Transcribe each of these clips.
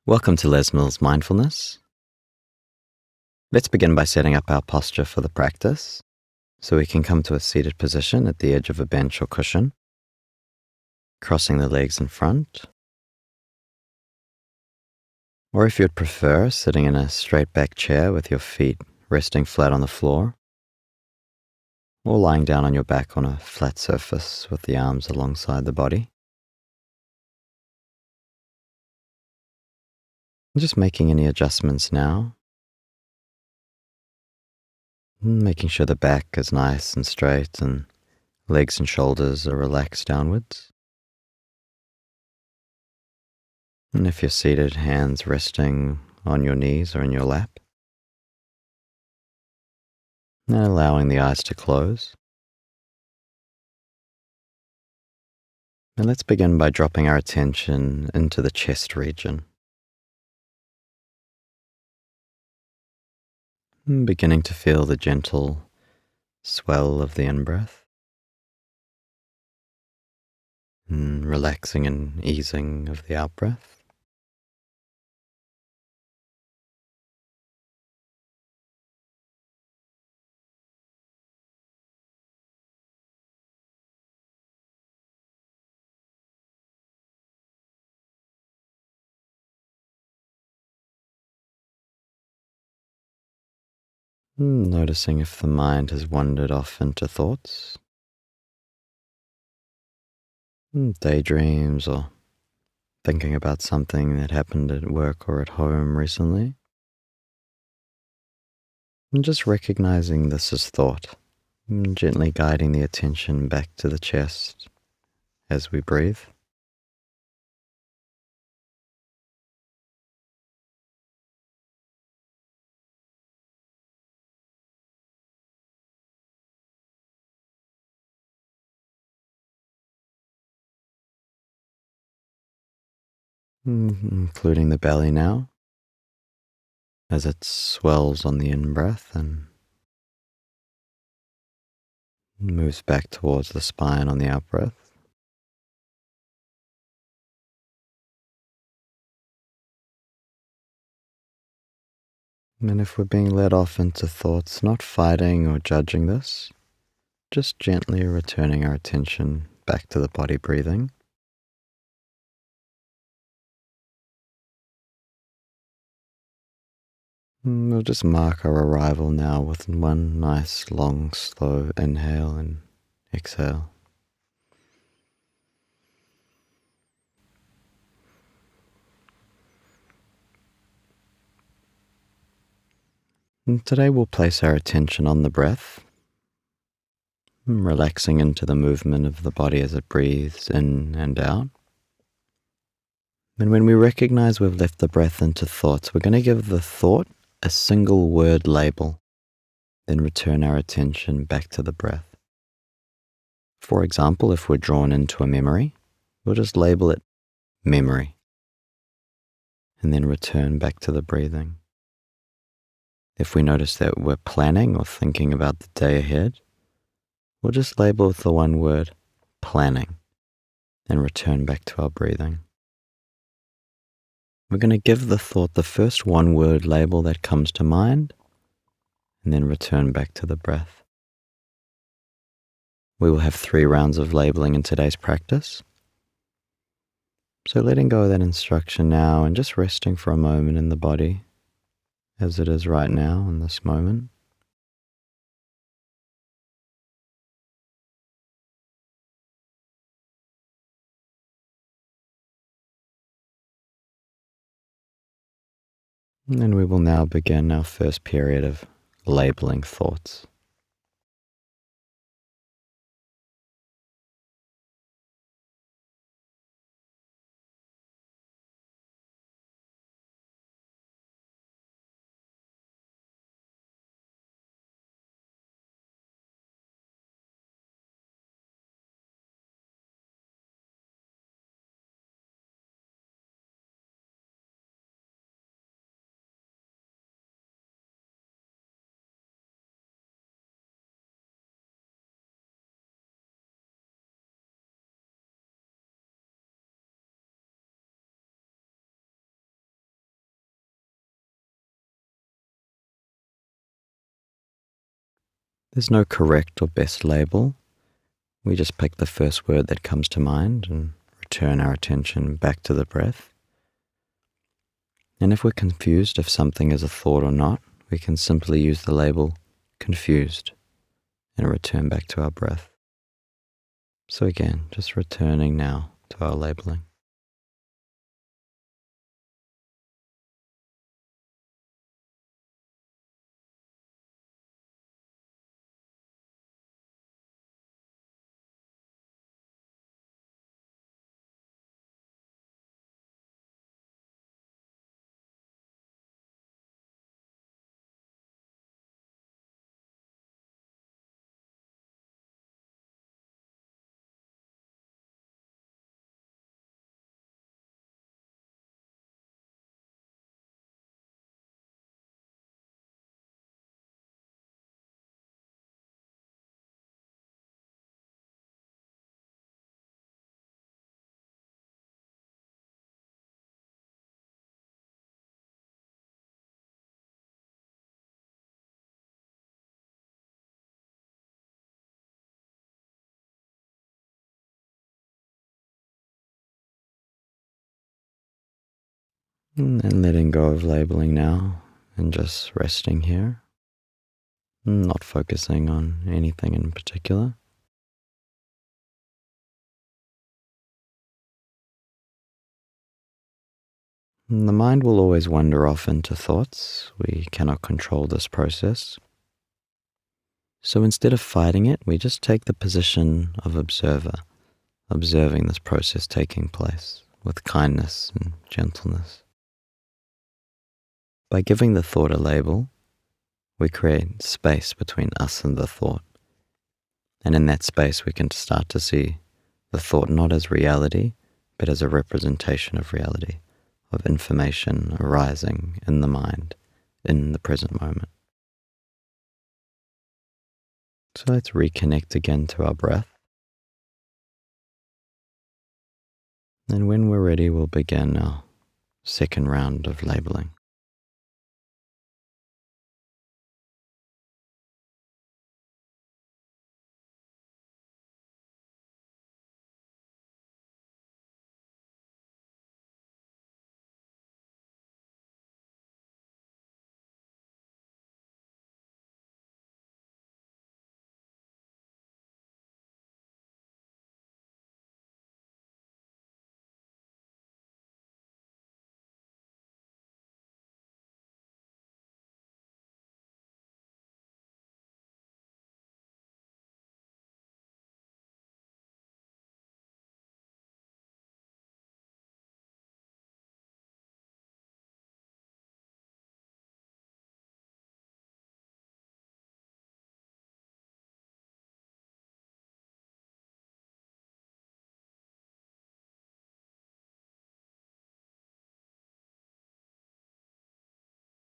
Welcome to Les Mills Mindfulness. Let's begin by setting up our posture for the practice, so we can come to a seated position at the edge of a bench or cushion, crossing the legs in front, or if you'd prefer, sitting in a straight back chair with your feet resting flat on the floor, or lying down on your back on a flat surface with the arms alongside the body. And just making any adjustments now, making sure the back is nice and straight and legs and shoulders are relaxed downwards. And if you're seated, hands resting on your knees or in your lap. And allowing the eyes to close. And let's begin by dropping our attention into the chest region. And beginning to feel the gentle swell of the in-breath. And relaxing and easing of the out-breath. Noticing if the mind has wandered off into thoughts, daydreams, or thinking about something that happened at work or at home recently. And just recognizing this as thought, and gently guiding the attention back to the chest as we breathe. Including the belly now, as it swells on the in-breath and moves back towards the spine on the out-breath. And if we're being led off into thoughts, not fighting or judging this, just gently returning our attention back to the body breathing. We'll just mark our arrival now with one nice, long, slow inhale and exhale. And today we'll place our attention on the breath, relaxing into the movement of the body as it breathes in and out. And when we recognize we've left the breath into thoughts, we're going to give the thought a single word label, then return our attention back to the breath. For example, if we're drawn into a memory, we'll just label it memory, and then return back to the breathing. If we notice that we're planning or thinking about the day ahead, we'll just label with the one word, planning, and return back to our breathing. We're going to give the thought the first one word label that comes to mind, and then return back to the breath. We will have 3 rounds of labeling in today's practice. So letting go of that instruction now and just resting for a moment in the body as it is right now in this moment. And then we will now begin our first period of labeling thoughts. There's no correct or best label. We just pick the first word that comes to mind and return our attention back to the breath. And if we're confused if something is a thought or not, we can simply use the label confused and return back to our breath. So again, just returning now to our labeling. And letting go of labeling now and just resting here, not focusing on anything in particular. And the mind will always wander off into thoughts. We cannot control this process. So instead of fighting it, we just take the position of observer, observing this process taking place with kindness and gentleness. By giving the thought a label, we create space between us and the thought. And in that space, we can start to see the thought not as reality, but as a representation of reality, of information arising in the mind, in the present moment. So let's reconnect again to our breath. And when we're ready, we'll begin our second round of labeling.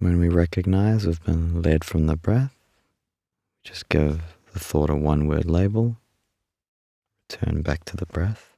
When we recognize we've been led from the breath, just give the thought a one-word label, turn back to the breath.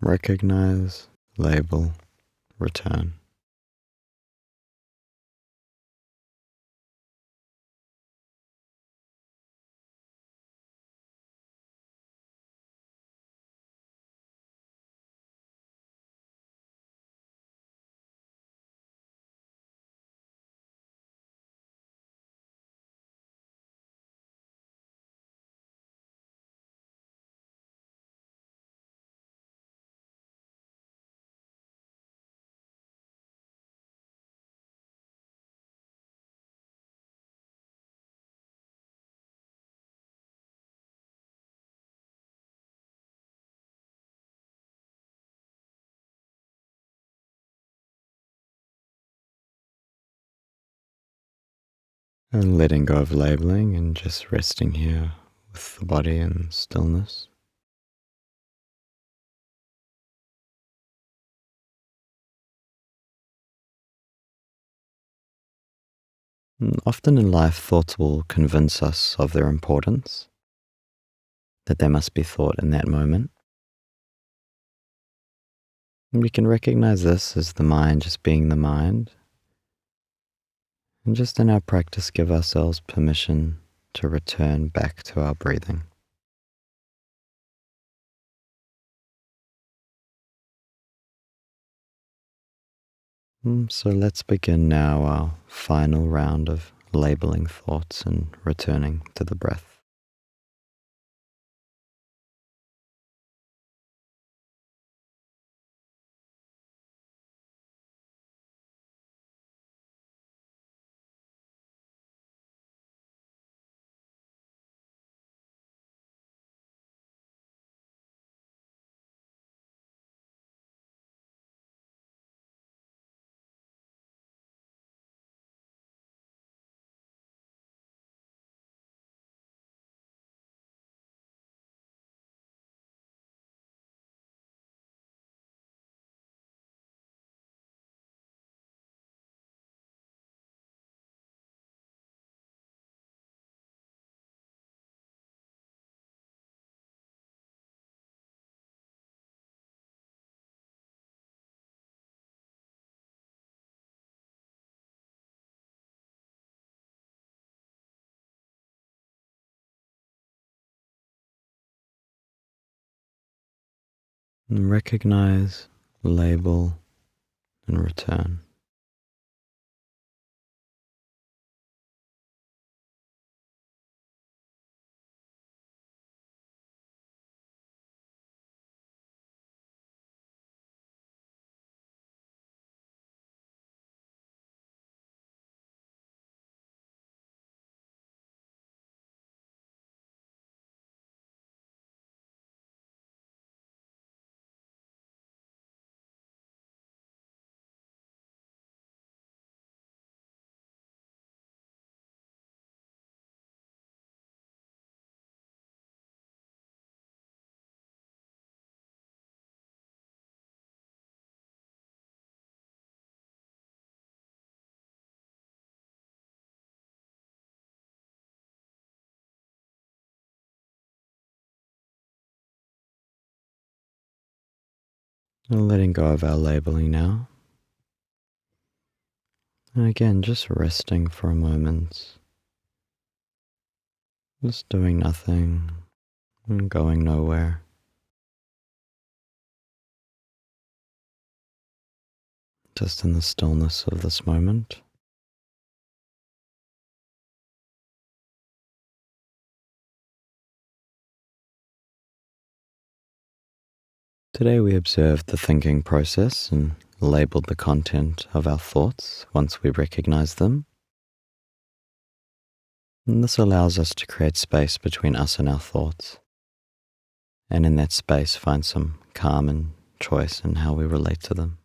Recognize, label, return. And letting go of labeling and just resting here with the body in stillness. And often in life, thoughts will convince us of their importance, that they must be thought in that moment. And we can recognize this as the mind just being the mind, and just in our practice give ourselves permission to return back to our breathing. So let's begin now our final round of labeling thoughts and returning to the breath. And recognize, label, and return. And letting go of our labeling now. And again, just resting for a moment. Just doing nothing and going nowhere. Just in the stillness of this moment. Today we observed the thinking process and labeled the content of our thoughts once we recognize them. And this allows us to create space between us and our thoughts. And in that space find some calm and choice in how we relate to them.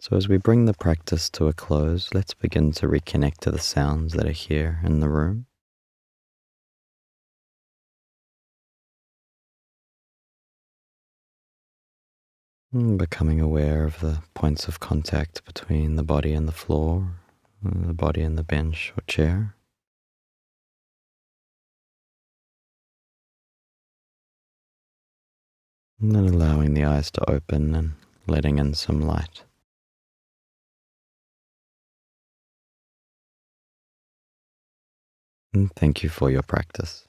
So as we bring the practice to a close, let's begin to reconnect to the sounds that are here in the room. Becoming aware of the points of contact between the body and the floor, the body and the bench or chair. And then allowing the eyes to open and letting in some light. And thank you for your practice.